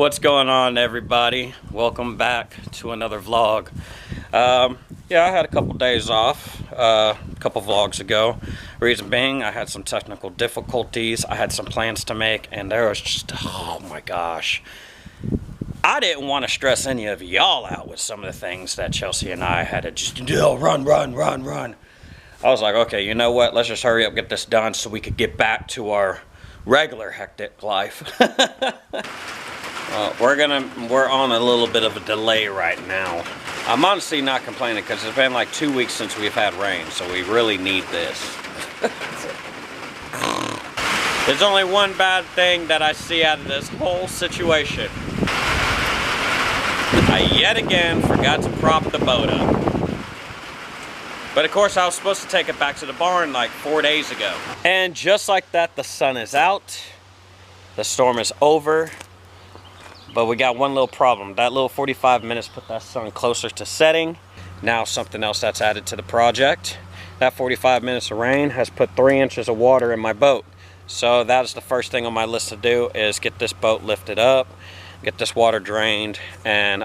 What's going on, everybody? Welcome back to another vlog. Yeah, I had a couple days off a couple vlogs ago. Reason being, I had some technical difficulties. I had some plans to make, and there was just, oh my gosh. I didn't want to stress any of y'all out with some of the things that Chelsea and I had to just run. I was like, okay, you know what? Let's just hurry up, get this done so we could get back to our regular hectic life. We're on a little bit of a delay right now. I'm honestly not complaining because it's been like 2 weeks since we've had rain, so we really need this. There's only one bad thing that I see out of this whole situation. I yet again forgot to prop the boat up. But of course I was supposed to take it back to the barn like 4 days ago. And just like that, the sun is out. The storm is over. But we got one little problem. That little 45 minutes put that sun closer to setting. Now something else that's added to the project. That 45 minutes of rain has put 3 inches of water in my boat. So that is the first thing on my list to do, is get this boat lifted up, get this water drained. And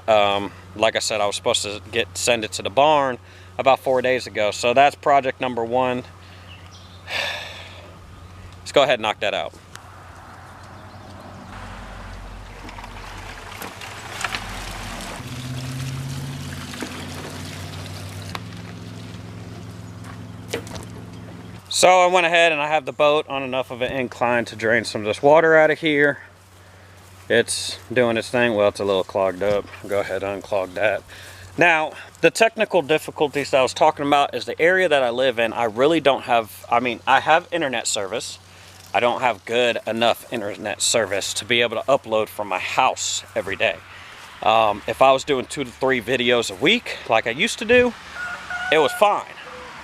like I said, I was supposed to send it to the barn about 4 days ago. So that's project number 1. Let's go ahead and knock that out. So I went ahead and I have the boat on enough of an incline to drain some of this water out of here. It's doing its thing. Well, it's a little clogged up. Go ahead and unclog that. Now, the technical difficulties that I was talking about is the area that I live in. I really don't have, I have internet service. I don't have good enough internet service to be able to upload from my house every day. If I was doing 2 to 3 videos a week like I used to do, it was fine.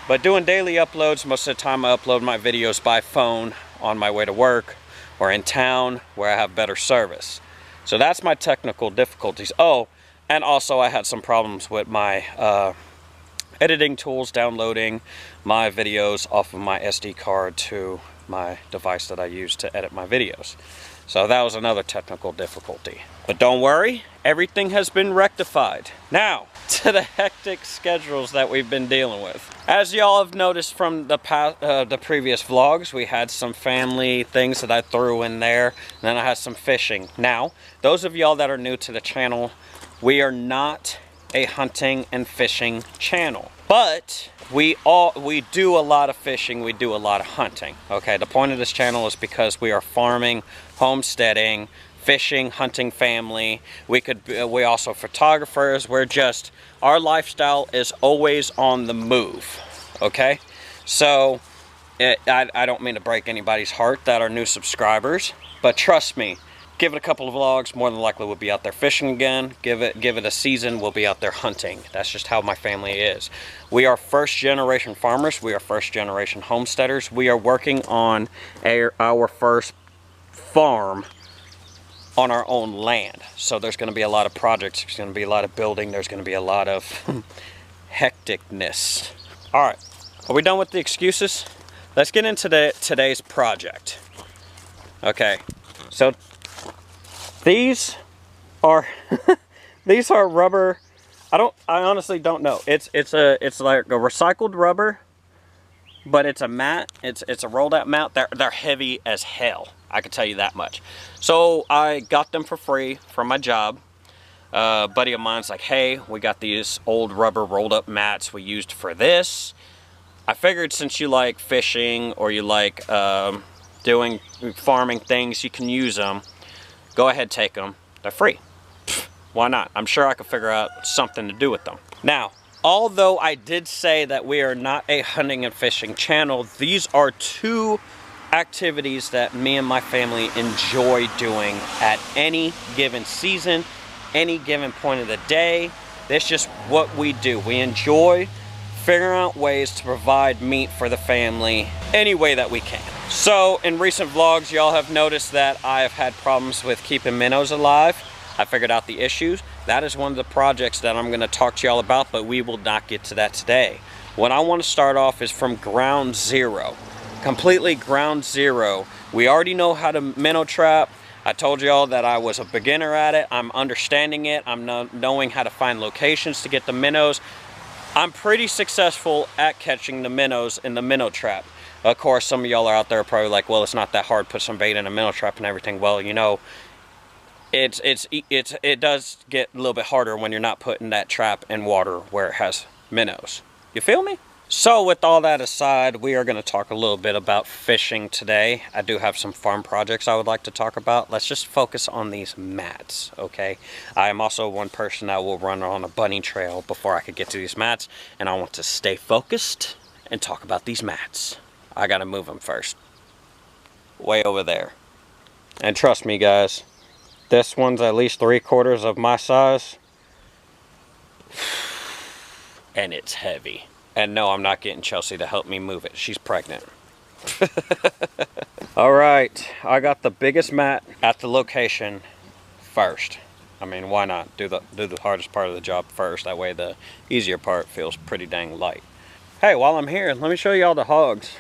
But doing daily uploads, most of the time I upload my videos by phone on my way to work or in town where I have better service. So that's my technical difficulties. Oh, and also I had some problems with my editing tools, downloading my videos off of my SD card to my device that I use to edit my videos. So that was another technical difficulty. But don't worry, everything has been rectified. Now, to the hectic schedules that we've been dealing with. As y'all have noticed from the previous vlogs, we had some family things that I threw in there, and then I had some fishing. Now, those of y'all that are new to the channel, we are not a hunting and fishing channel, but we do a lot of fishing, we do a lot of hunting. Okay, the point of this channel is because we are farming, homesteading, fishing, hunting family. We also photographers. Our lifestyle is always on the move. Okay, so I don't mean to break anybody's heart that are new subscribers, but trust me, give it a couple of vlogs, more than likely we'll be out there fishing again. Give it a season, we'll be out there hunting. That's just how my family is. We are first generation farmers. We are first generation homesteaders. We are working on our first farm on our own land. So there's going to be a lot of projects, there's going to be a lot of building, there's going to be a lot of hecticness. All right, are we done with the excuses? Let's get into today's project. Okay, so these are these are rubber. I honestly don't know. It's like a recycled rubber, but it's a mat. It's a rolled out mat. They're heavy as hell, I can tell you that much. So I got them for free from my job. A buddy of mine's like, hey, we got these old rubber rolled up mats we used for this. I figured since you like fishing or you like doing farming things, you can use them. Go ahead, take them. They're free. Pfft, why not? I'm sure I could figure out something to do with them. Now, although I did say that we are not a hunting and fishing channel, these are 2 activities that me and my family enjoy doing at any given season, any given point of the day. That's just what we do. We enjoy figuring out ways to provide meat for the family any way that we can. So in recent vlogs, y'all have noticed that I have had problems with keeping minnows alive. I figured out the issues. That is one of the projects that I'm going to talk to y'all about, but we will not get to that today. What I want to start off is from ground zero. Completely ground zero. We already know how to minnow trap. I told y'all that I was a beginner at it. I'm understanding it. I'm knowing how to find locations to get the minnows. I'm pretty successful at catching the minnows in the minnow trap. Of course, some of y'all are out there probably like, well, it's not that hard, put some bait in a minnow trap and everything. Well, you know, it does get a little bit harder when you're not putting that trap in water where it has minnows. You feel me? So with all that aside, we are going to talk a little bit about fishing today. I do have some farm projects I would like to talk about. Let's just focus on these mats, okay? I am also one person that will run on a bunny trail before I could get to these mats, and I want to stay focused and talk about these mats. I got to move them first. Way over there. And trust me, guys, this one's at least 3/4 of my size, and it's heavy. And no, I'm not getting Chelsea to help me move it. She's pregnant. All right, I got the biggest mat at the location first. I mean, why not? Do the hardest part of the job first. That way the easier part feels pretty dang light. Hey, while I'm here, let me show you all the hogs.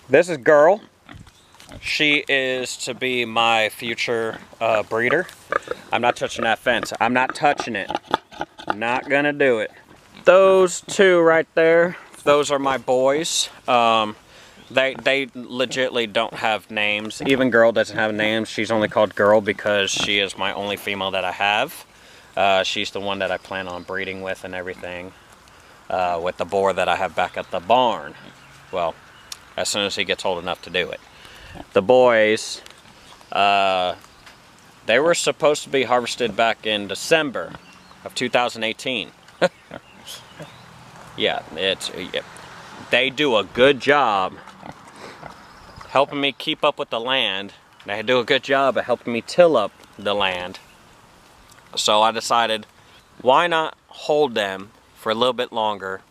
This is Girl. She is to be my future breeder. I'm not touching that fence. I'm not touching it. Not gonna do it. Those two right there, those are my boys. They legitly don't have names. Even Girl doesn't have names. She's only called Girl because she is my only female that I have. She's the one that I plan on breeding with and everything. With the boar that I have back at the barn. Well, as soon as he gets old enough to do it. The boys, they were supposed to be harvested back in December of 2018. Yeah, they do a good job helping me keep up with the land. They do a good job of helping me till up the land. So I decided, why not hold them for a little bit longer?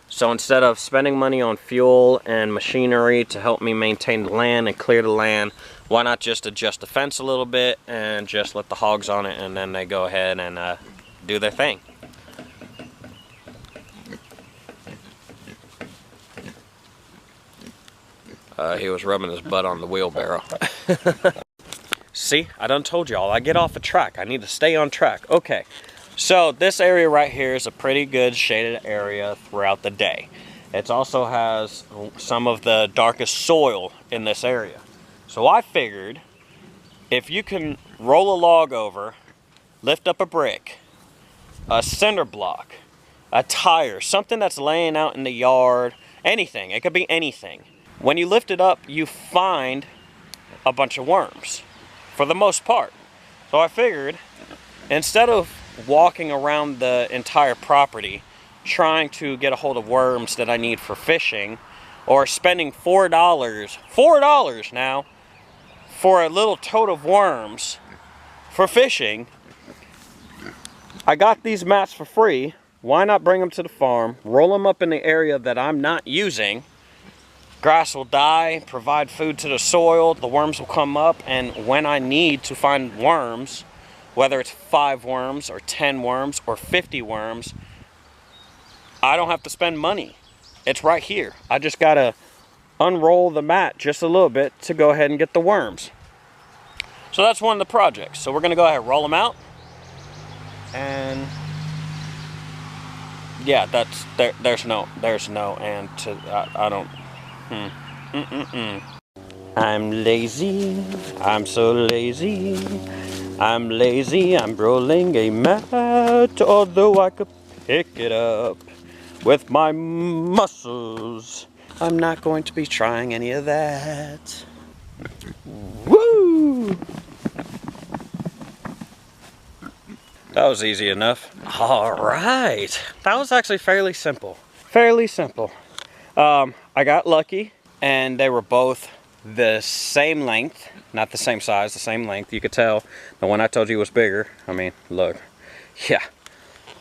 So instead of spending money on fuel and machinery to help me maintain the land and clear the land, why not just adjust the fence a little bit and just let the hogs on it, and then they go ahead and do their thing. He was rubbing his butt on the wheelbarrow. See, I done told y'all, I get off a track. I need to stay on track. Okay, so this area right here is a pretty good shaded area throughout the day. It also has some of the darkest soil in this area. So I figured, if you can roll a log over, lift up a brick, a cinder block, a tire, something that's laying out in the yard, anything, it could be anything. When you lift it up, you find a bunch of worms, for the most part. So I figured, instead of walking around the entire property trying to get a hold of worms that I need for fishing, or spending $4 now for a little tote of worms for fishing, I got these mats for free. Why not bring them to the farm, roll them up in the area that I'm not using? Grass will die, provide food to the soil, the worms will come up, and when I need to find worms, whether it's 5 worms or 10 worms or 50 worms, I don't have to spend money. It's right here. I just gotta unroll the mat just a little bit to go ahead and get the worms. So that's one of the projects. So we're gonna go ahead and roll them out. And yeah, there's no and to, I don't, I'm lazy, I'm so lazy, I'm lazy, I'm rolling a mat, although I could pick it up with my muscles. I'm not going to be trying any of that. Woo! That was easy enough. All right, that was actually fairly simple. Fairly simple. I got lucky, and they were both the same length, not the same size, the same length. You could tell the one I told you was bigger. I mean, look, yeah,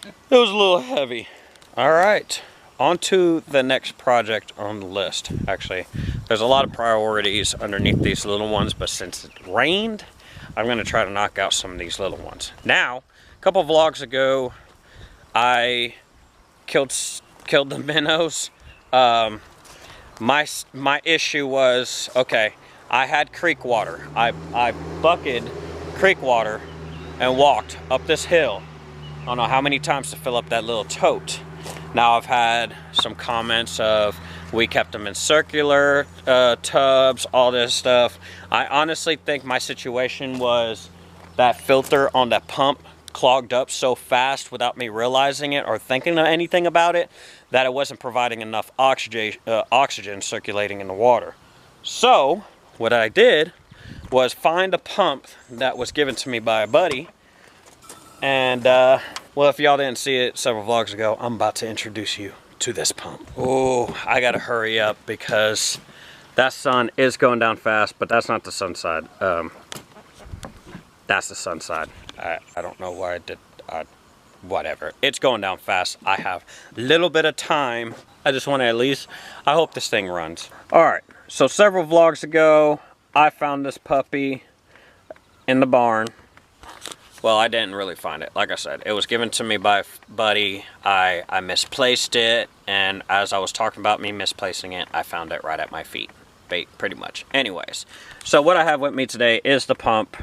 it was a little heavy. All right, on to the next project on the list. Actually, there's a lot of priorities underneath these little ones, but since it rained, I'm gonna try to knock out some of these little ones. Now, a couple vlogs ago, I killed the minnows. my issue was, okay, I had creek water. I bucketed creek water and walked up this hill. I don't know how many times to fill up that little tote. Now I've had some comments of we kept them in circular tubs, all this stuff. I honestly think my situation was that filter on that pump clogged up so fast without me realizing it or thinking of anything about it that it wasn't providing enough oxygen circulating in the water. So what I did was find a pump that was given to me by a buddy, and well, if y'all didn't see it several vlogs ago, I'm about to introduce you to this pump. Oh, I gotta hurry up because that sun is going down fast, but that's not the sun side. That's the sun side. I don't know why I did, whatever. It's going down fast. I have a little bit of time. I just want to at least, I hope this thing runs. All right, so several vlogs ago, I found this puppy in the barn. Well, I didn't really find it. Like I said, it was given to me by a buddy. I misplaced it, and as I was talking about me misplacing it, I found it right at my feet, pretty much. Anyways, so what I have with me today is the pump.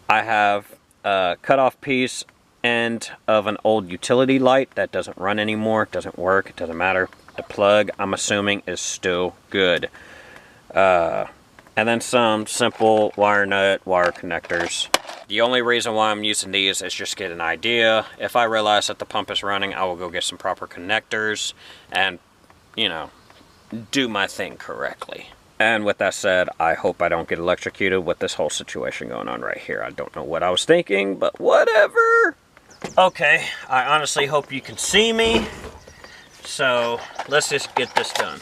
I have a cut-off piece end of an old utility light that doesn't run anymore, doesn't work, it doesn't matter. The plug, I'm assuming, is still good. And then some simple wire nut, wire connectors. The only reason why I'm using these is just to get an idea. If I realize that the pump is running, I will go get some proper connectors and, you know, do my thing correctly. And with that said, I hope I don't get electrocuted with this whole situation going on right here. I don't know what I was thinking, but whatever. Okay, I honestly hope you can see me. So let's just get this done.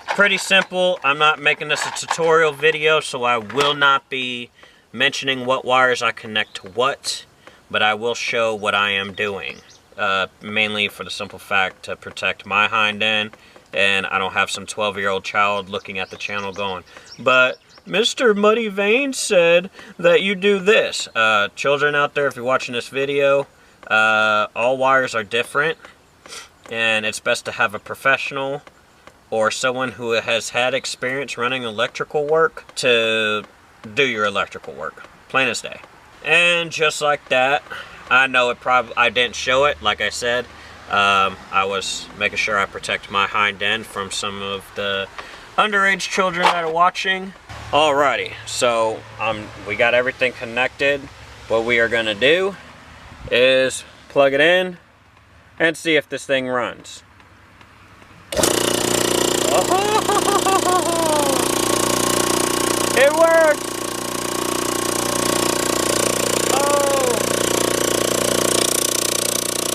Pretty simple. I'm not making this a tutorial video, so I will not be mentioning what wires I connect to what, but I will show what I am doing. Mainly for the simple fact to protect my hind end, and I don't have some 12-year-old child looking at the channel going, but Mr. Muddy Vein said that you do this. Children out there, if you're watching this video, all wires are different, and it's best to have a professional or someone who has had experience running electrical work to do your electrical work, plain as day. And just like that, I know it probably, I didn't show it, like I said, I was making sure I protect my hind end from some of the underage children that are watching. Alrighty, so we got everything connected. What we are gonna do is plug it in and see if this thing runs. Oh, it works!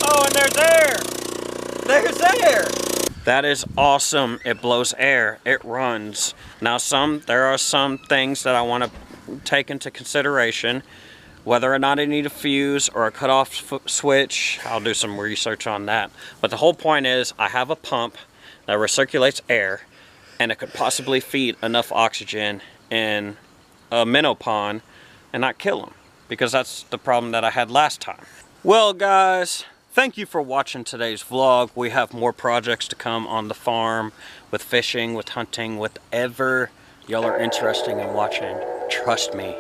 Oh, and there's air! There's air! That is awesome. It blows air. It runs. Now there are some things that I want to take into consideration. Whether or not I need a fuse or a cutoff switch, I'll do some research on that. But the whole point is I have a pump that recirculates air, and it could possibly feed enough oxygen in a minnow pond and not kill them, because that's the problem that I had last time. Well guys, thank you for watching today's vlog. We have more projects to come on the farm with fishing, with hunting, whatever y'all are interested in watching. Trust me,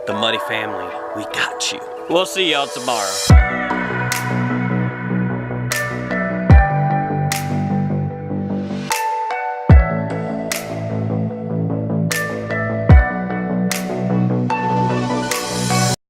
the Muddy family, we got you. We'll see y'all tomorrow.